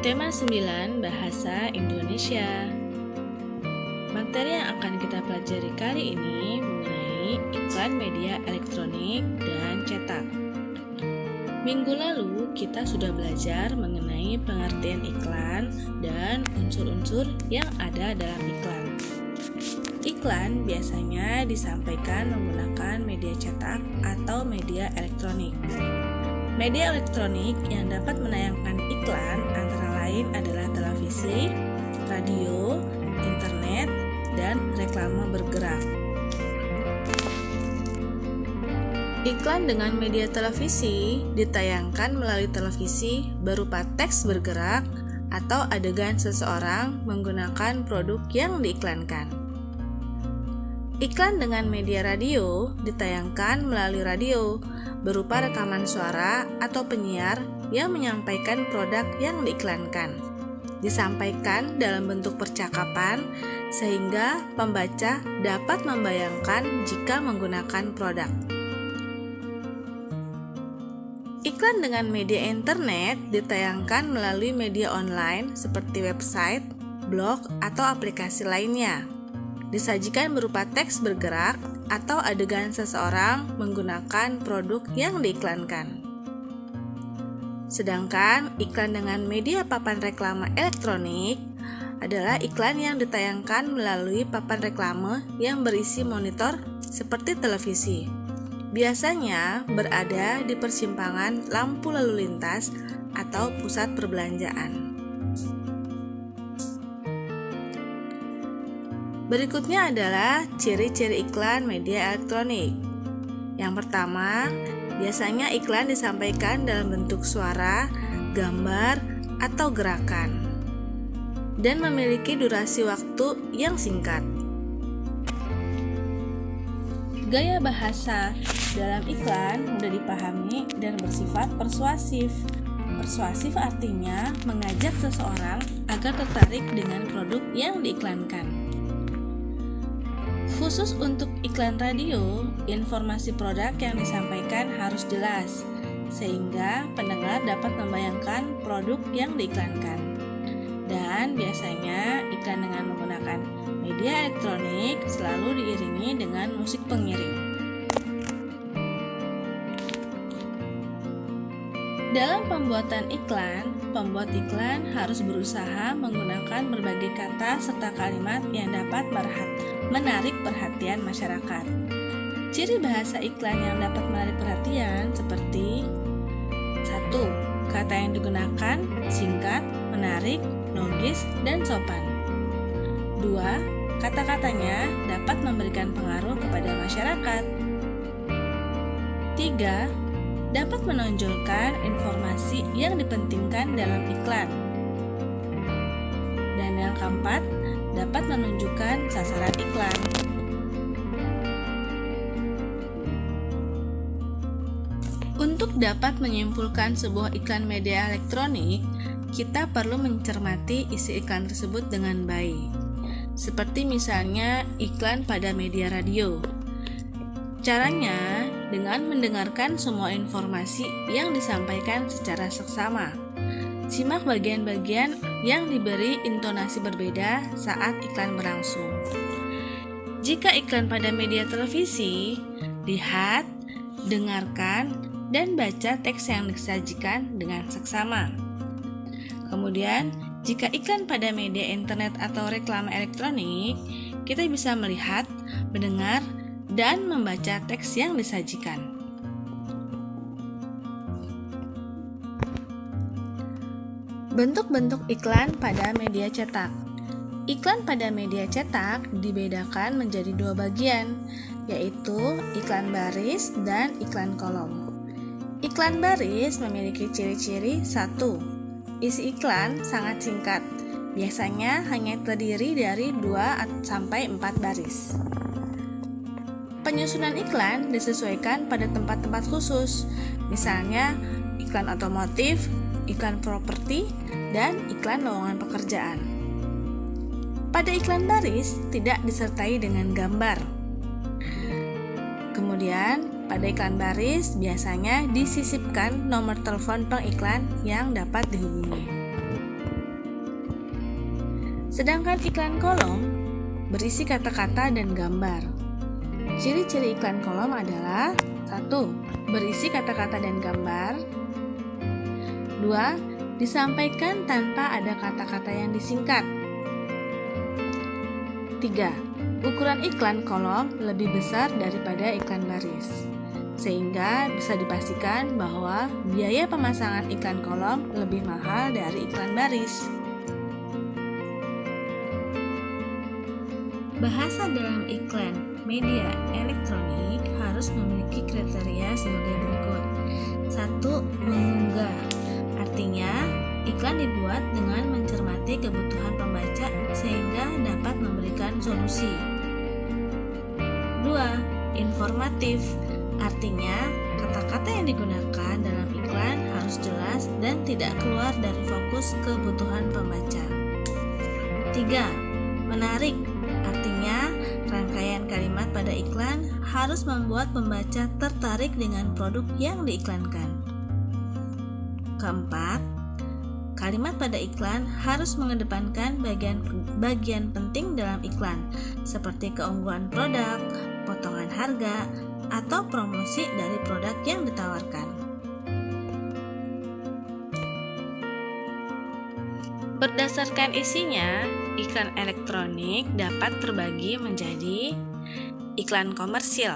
Tema 9 Bahasa Indonesia. Materi yang akan kita pelajari kali ini mengenai iklan media elektronik dan cetak. Minggu lalu kita sudah belajar mengenai pengertian iklan dan unsur-unsur yang ada dalam iklan. Iklan biasanya disampaikan menggunakan media cetak atau media elektronik. Media elektronik yang dapat menayangkan iklan antara lain adalah televisi, radio, internet, dan reklame bergerak. Iklan dengan media televisi ditayangkan melalui televisi berupa teks bergerak atau adegan seseorang menggunakan produk yang diiklankan. Iklan dengan media radio ditayangkan melalui radio berupa rekaman suara atau penyiar yang menyampaikan produk yang diiklankan. Disampaikan dalam bentuk percakapan sehingga pembaca dapat membayangkan jika menggunakan produk. Iklan dengan media internet ditayangkan melalui media online seperti website, blog, atau aplikasi lainnya. Disajikan berupa teks bergerak atau adegan seseorang menggunakan produk yang diiklankan. Sedangkan iklan dengan media papan reklame elektronik adalah iklan yang ditayangkan melalui papan reklame yang berisi monitor seperti televisi. Biasanya berada di persimpangan lampu lalu lintas atau pusat perbelanjaan. Berikutnya adalah ciri-ciri iklan media elektronik. Yang pertama, biasanya iklan disampaikan dalam bentuk suara, gambar, atau gerakan, dan memiliki durasi waktu yang singkat. Gaya bahasa dalam iklan mudah dipahami dan bersifat persuasif. Persuasif artinya mengajak seseorang agar tertarik dengan produk yang diiklankan. Khusus untuk iklan radio, informasi produk yang disampaikan harus jelas, sehingga pendengar dapat membayangkan produk yang diiklankan. Dan biasanya iklan dengan menggunakan media elektronik selalu diiringi dengan musik pengiring. Dalam pembuatan iklan, pembuat iklan harus berusaha menggunakan berbagai kata serta kalimat yang dapat menarik perhatian masyarakat. Ciri bahasa iklan yang dapat menarik perhatian seperti 1. Kata yang digunakan singkat, menarik, logis, dan sopan. 2. Kata-katanya dapat memberikan pengaruh kepada masyarakat. 3. Dapat menonjolkan informasi yang dipentingkan dalam iklan. Dan yang keempat, dapat menunjukkan sasaran iklan. Untuk dapat menyimpulkan sebuah iklan media elektronik, kita perlu mencermati isi iklan tersebut dengan baik. Seperti misalnya iklan pada media radio. Caranya dengan mendengarkan semua informasi yang disampaikan secara seksama. Simak bagian-bagian yang diberi intonasi berbeda saat iklan berlangsung. Jika iklan pada media televisi, lihat, dengarkan, dan baca teks yang disajikan dengan seksama. Kemudian, jika iklan pada media internet atau reklame elektronik, kita bisa melihat, mendengar, dan membaca teks yang disajikan. Bentuk-bentuk iklan pada media cetak. Iklan pada media cetak dibedakan menjadi dua bagian, yaitu iklan baris dan iklan kolom. Iklan baris memiliki ciri-ciri 1. Isi iklan sangat singkat, biasanya hanya terdiri dari 2-4 baris. Penyusunan iklan disesuaikan pada tempat-tempat khusus, misalnya iklan otomotif, iklan properti, dan iklan lowongan pekerjaan. Pada iklan baris tidak disertai dengan gambar. Kemudian, pada iklan baris biasanya disisipkan nomor telepon pengiklan yang dapat dihubungi. Sedangkan iklan kolom berisi kata-kata dan gambar. Ciri-ciri iklan kolom adalah 1. Berisi kata-kata dan gambar. 2. Disampaikan tanpa ada kata-kata yang disingkat. 3. Ukuran iklan kolom lebih besar daripada iklan baris, sehingga bisa dipastikan bahwa biaya pemasangan iklan kolom lebih mahal dari iklan baris. Bahasa dalam iklan media elektronik harus memiliki kriteria sebagai berikut. 1. Mengunggah. Artinya, iklan dibuat dengan mencermati kebutuhan pembaca sehingga dapat memberikan solusi. 2. Informatif. Artinya, kata-kata yang digunakan dalam iklan harus jelas dan tidak keluar dari fokus kebutuhan pembaca. 3. Menarik. Artinya, rangkaian kalimat pada iklan harus membuat pembaca tertarik dengan produk yang diiklankan. 4. Kalimat pada iklan harus mengedepankan bagian penting dalam iklan, seperti keunggulan produk, potongan harga, atau promosi dari produk yang ditawarkan. Berdasarkan isinya, iklan elektronik dapat terbagi menjadi iklan komersil,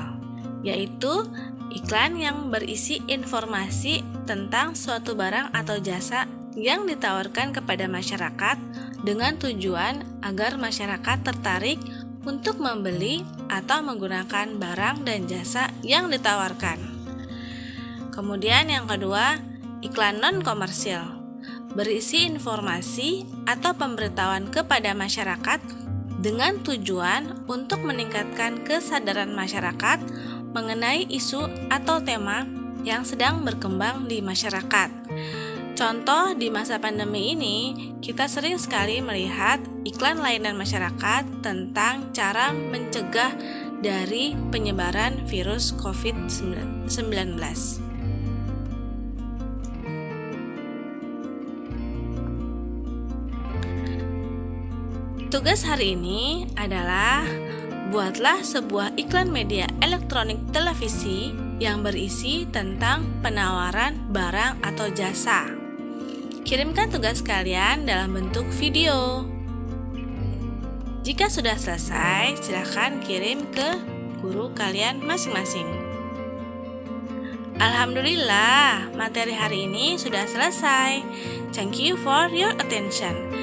yaitu iklan yang berisi informasi tentang suatu barang atau jasa yang ditawarkan kepada masyarakat dengan tujuan agar masyarakat tertarik untuk membeli atau menggunakan barang dan jasa yang ditawarkan. Kemudian yang kedua, iklan non-komersil, berisi informasi atau pemberitahuan kepada masyarakat dengan tujuan untuk meningkatkan kesadaran masyarakat mengenai isu atau tema yang sedang berkembang di masyarakat. Contoh, di masa pandemi ini, kita sering sekali melihat iklan layanan masyarakat tentang cara mencegah dari penyebaran virus COVID-19. Tugas hari ini adalah buatlah sebuah iklan media elektronik televisi yang berisi tentang penawaran barang atau jasa. Kirimkan tugas kalian dalam bentuk video. Jika sudah selesai, silakan kirim ke guru kalian masing-masing. Alhamdulillah, materi hari ini sudah selesai. Thank you for your attention.